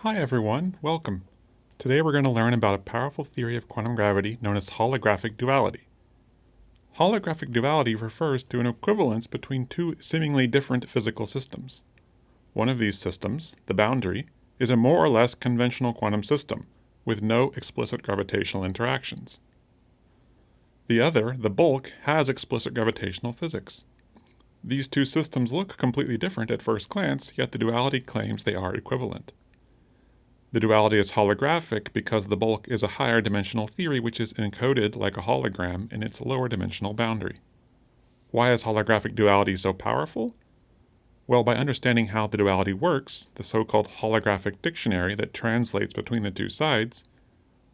Hi everyone, welcome. Today we're going to learn about a powerful theory of quantum gravity known as holographic duality. Holographic duality refers to an equivalence between two seemingly different physical systems. One of these systems, the boundary, is a more or less conventional quantum system, with no explicit gravitational interactions. The other, the bulk, has explicit gravitational physics. These two systems look completely different at first glance, yet the duality claims they are equivalent. The duality is holographic because the bulk is a higher dimensional theory which is encoded like a hologram in its lower dimensional boundary. Why is holographic duality so powerful? Well, by understanding how the duality works, the so-called holographic dictionary that translates between the two sides,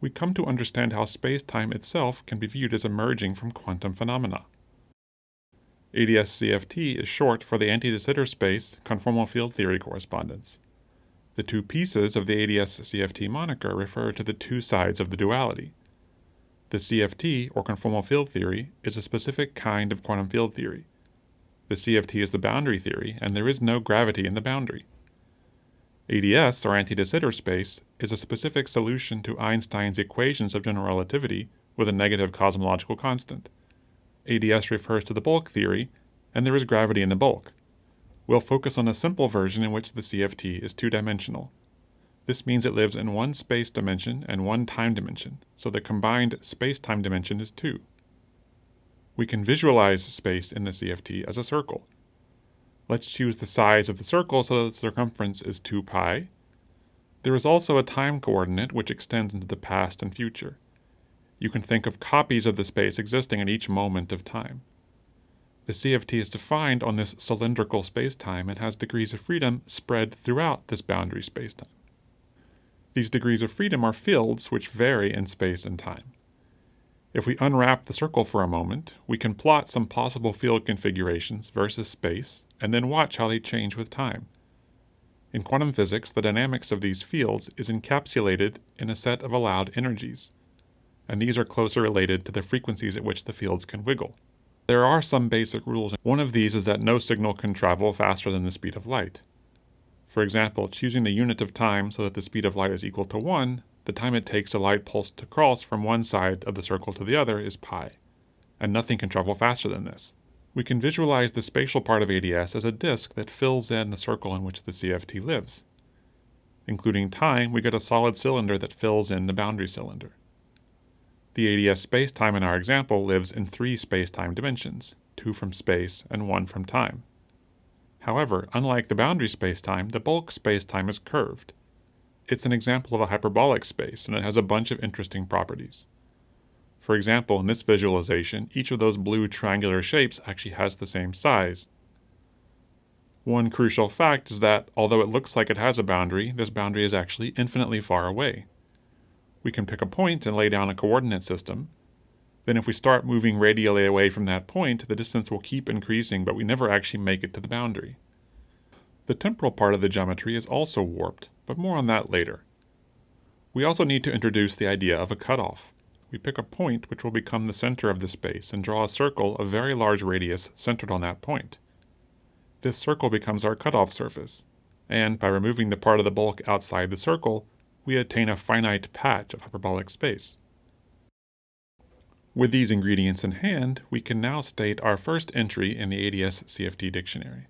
we come to understand how space-time itself can be viewed as emerging from quantum phenomena. ADS-CFT is short for the anti-de Sitter space conformal field theory correspondence. The two pieces of the ADS-CFT moniker refer to the two sides of the duality. The CFT, or conformal field theory, is a specific kind of quantum field theory. The CFT is the boundary theory, and there is no gravity in the boundary. ADS, or anti-de Sitter space, is a specific solution to Einstein's equations of general relativity with a negative cosmological constant. ADS refers to the bulk theory, and there is gravity in the bulk. We'll focus on a simple version in which the CFT is two-dimensional. This means it lives in one space dimension and one time dimension, so the combined space-time dimension is 2. We can visualize space in the CFT as a circle. Let's choose the size of the circle so that the circumference is 2 pi. There is also a time coordinate which extends into the past and future. You can think of copies of the space existing at each moment of time. The CFT is defined on this cylindrical spacetime and has degrees of freedom spread throughout this boundary spacetime. These degrees of freedom are fields which vary in space and time. If we unwrap the circle for a moment, we can plot some possible field configurations versus space and then watch how they change with time. In quantum physics, the dynamics of these fields is encapsulated in a set of allowed energies, and these are closely related to the frequencies at which the fields can wiggle. There are some basic rules. One of these is that no signal can travel faster than the speed of light. For example, choosing the unit of time so that the speed of light is equal to 1, the time it takes a light pulse to cross from one side of the circle to the other is pi, and nothing can travel faster than this. We can visualize the spatial part of ADS as a disk that fills in the circle in which the CFT lives. Including time, we get a solid cylinder that fills in the boundary cylinder. The ADS spacetime in our example lives in 3 spacetime dimensions, 2 from space and 1 from time. However, unlike the boundary spacetime, the bulk spacetime is curved. It's an example of a hyperbolic space, and it has a bunch of interesting properties. For example, in this visualization, each of those blue triangular shapes actually has the same size. One crucial fact is that, although it looks like it has a boundary, this boundary is actually infinitely far away. We can pick a point and lay down a coordinate system. Then if we start moving radially away from that point, the distance will keep increasing, but we never actually make it to the boundary. The temporal part of the geometry is also warped, but more on that later. We also need to introduce the idea of a cutoff. We pick a point which will become the center of the space and draw a circle of very large radius centered on that point. This circle becomes our cutoff surface, and by removing the part of the bulk outside the circle, we attain a finite patch of hyperbolic space. With these ingredients in hand, we can now state our first entry in the ADS-CFT dictionary.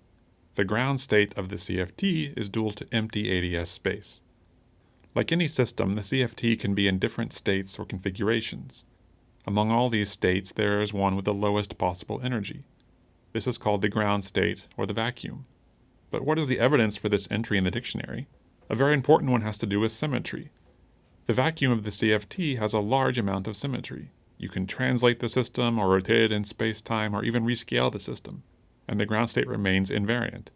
The ground state of the CFT is dual to empty ADS space. Like any system, the CFT can be in different states or configurations. Among all these states, there is one with the lowest possible energy. This is called the ground state or the vacuum. But what is the evidence for this entry in the dictionary? A very important one has to do with symmetry. The vacuum of the CFT has a large amount of symmetry. You can translate the system or rotate it in space-time or even rescale the system, and the ground state remains invariant.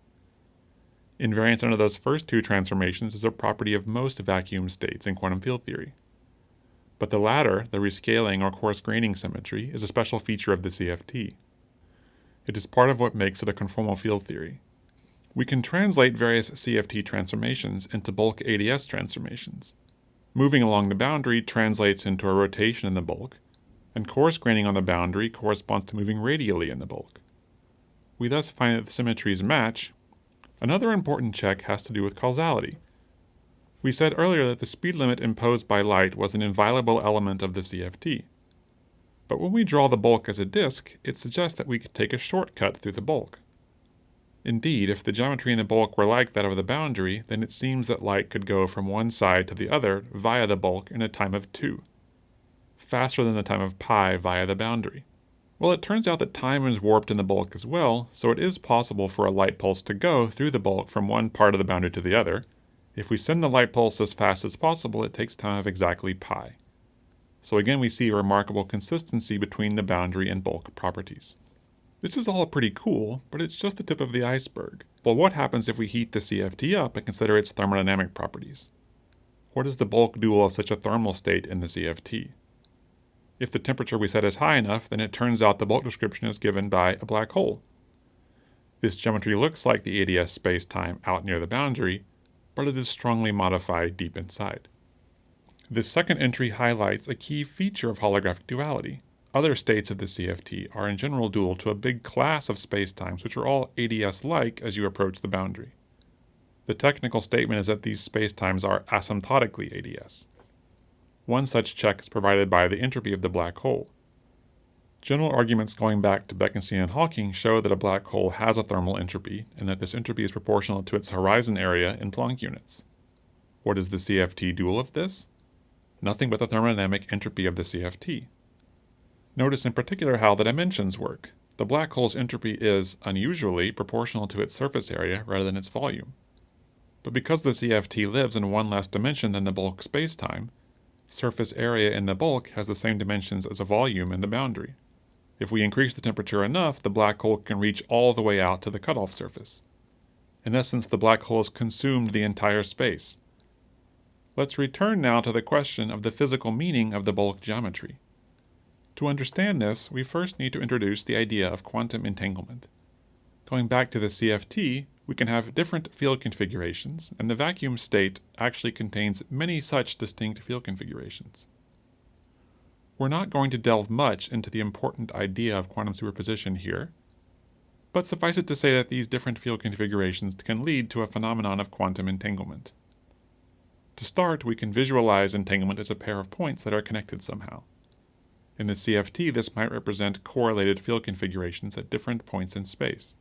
Invariance under those first 2 transformations is a property of most vacuum states in quantum field theory. But the latter, the rescaling or coarse graining symmetry, is a special feature of the CFT. It is part of what makes it a conformal field theory. We can translate various CFT transformations into bulk ADS transformations. Moving along the boundary translates into a rotation in the bulk, and coarse graining on the boundary corresponds to moving radially in the bulk. We thus find that the symmetries match. Another important check has to do with causality. We said earlier that the speed limit imposed by light was an inviolable element of the CFT. But when we draw the bulk as a disk, it suggests that we could take a shortcut through the bulk. Indeed, if the geometry in the bulk were like that of the boundary, then it seems that light could go from one side to the other via the bulk in a time of 2, faster than the time of pi via the boundary. Well, it turns out that time is warped in the bulk as well, so it is possible for a light pulse to go through the bulk from one part of the boundary to the other. If we send the light pulse as fast as possible, it takes time of exactly pi. So again, we see a remarkable consistency between the boundary and bulk properties. This is all pretty cool, but it's just the tip of the iceberg. Well, what happens if we heat the CFT up and consider its thermodynamic properties? What is the bulk dual of such a thermal state in the CFT? If the temperature we set is high enough, then it turns out the bulk description is given by a black hole. This geometry looks like the ADS space-time out near the boundary, but it is strongly modified deep inside. This second entry highlights a key feature of holographic duality. Other states of the CFT are in general dual to a big class of spacetimes which are all ADS-like as you approach the boundary. The technical statement is that these spacetimes are asymptotically ADS. One such check is provided by the entropy of the black hole. General arguments going back to Bekenstein and Hawking show that a black hole has a thermal entropy, and that this entropy is proportional to its horizon area in Planck units. What is the CFT dual of this? Nothing but the thermodynamic entropy of the CFT. Notice in particular how the dimensions work. The black hole's entropy is, unusually, proportional to its surface area rather than its volume. But because the CFT lives in one less dimension than the bulk spacetime, surface area in the bulk has the same dimensions as a volume in the boundary. If we increase the temperature enough, the black hole can reach all the way out to the cutoff surface. In essence, the black hole has consumed the entire space. Let's return now to the question of the physical meaning of the bulk geometry. To understand this, we first need to introduce the idea of quantum entanglement. Going back to the CFT, we can have different field configurations, and the vacuum state actually contains many such distinct field configurations. We're not going to delve much into the important idea of quantum superposition here, but suffice it to say that these different field configurations can lead to a phenomenon of quantum entanglement. To start, we can visualize entanglement as a pair of points that are connected somehow. In the CFT, this might represent correlated field configurations at different points in space.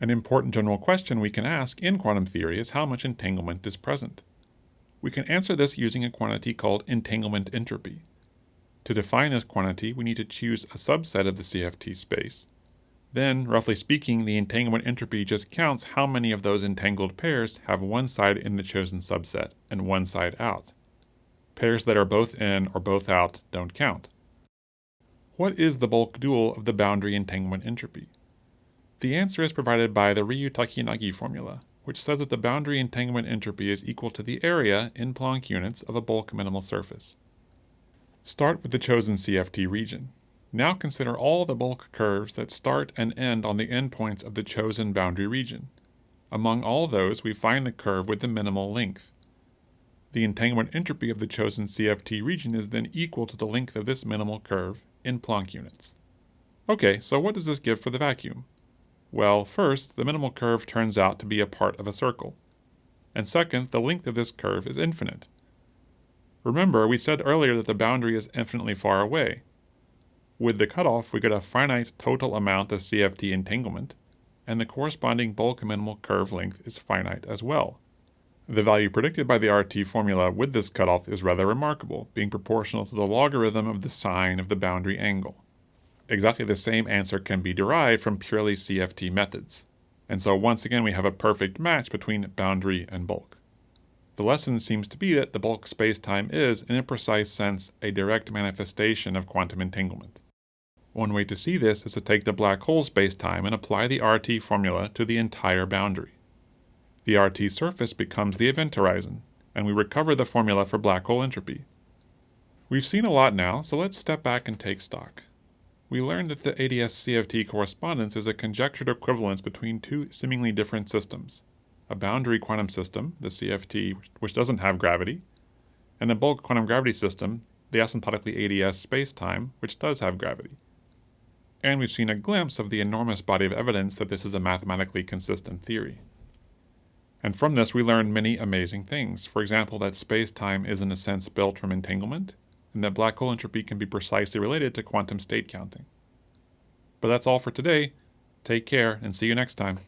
An important general question we can ask in quantum theory is how much entanglement is present. We can answer this using a quantity called entanglement entropy. To define this quantity, we need to choose a subset of the CFT space. Then, roughly speaking, the entanglement entropy just counts how many of those entangled pairs have one side in the chosen subset and one side out. Pairs that are both in or both out don't count. What is the bulk dual of the boundary entanglement entropy? The answer is provided by the Ryu-Takanagi formula, which says that the boundary entanglement entropy is equal to the area in Planck units of a bulk minimal surface. Start with the chosen CFT region. Now consider all the bulk curves that start and end on the endpoints of the chosen boundary region. Among all those, we find the curve with the minimal length. The entanglement entropy of the chosen CFT region is then equal to the length of this minimal curve in Planck units. Okay, so what does this give for the vacuum? Well, first, the minimal curve turns out to be a part of a circle. And second, the length of this curve is infinite. Remember, we said earlier that the boundary is infinitely far away. With the cutoff, we get a finite total amount of CFT entanglement, and the corresponding bulk minimal curve length is finite as well. The value predicted by the RT formula with this cutoff is rather remarkable, being proportional to the logarithm of the sine of the boundary angle. Exactly the same answer can be derived from purely CFT methods. And so once again we have a perfect match between boundary and bulk. The lesson seems to be that the bulk spacetime is, in a precise sense, a direct manifestation of quantum entanglement. One way to see this is to take the black hole spacetime and apply the RT formula to the entire boundary. The RT surface becomes the event horizon, and we recover the formula for black hole entropy. We've seen a lot now, so let's step back and take stock. We learned that the ADS-CFT correspondence is a conjectured equivalence between two seemingly different systems: a boundary quantum system, the CFT, which doesn't have gravity, and a bulk quantum gravity system, the asymptotically ADS spacetime, which does have gravity. And we've seen a glimpse of the enormous body of evidence that this is a mathematically consistent theory. And from this, we learned many amazing things. For example, that space-time is in a sense built from entanglement, and that black hole entropy can be precisely related to quantum state counting. But that's all for today. Take care, and see you next time.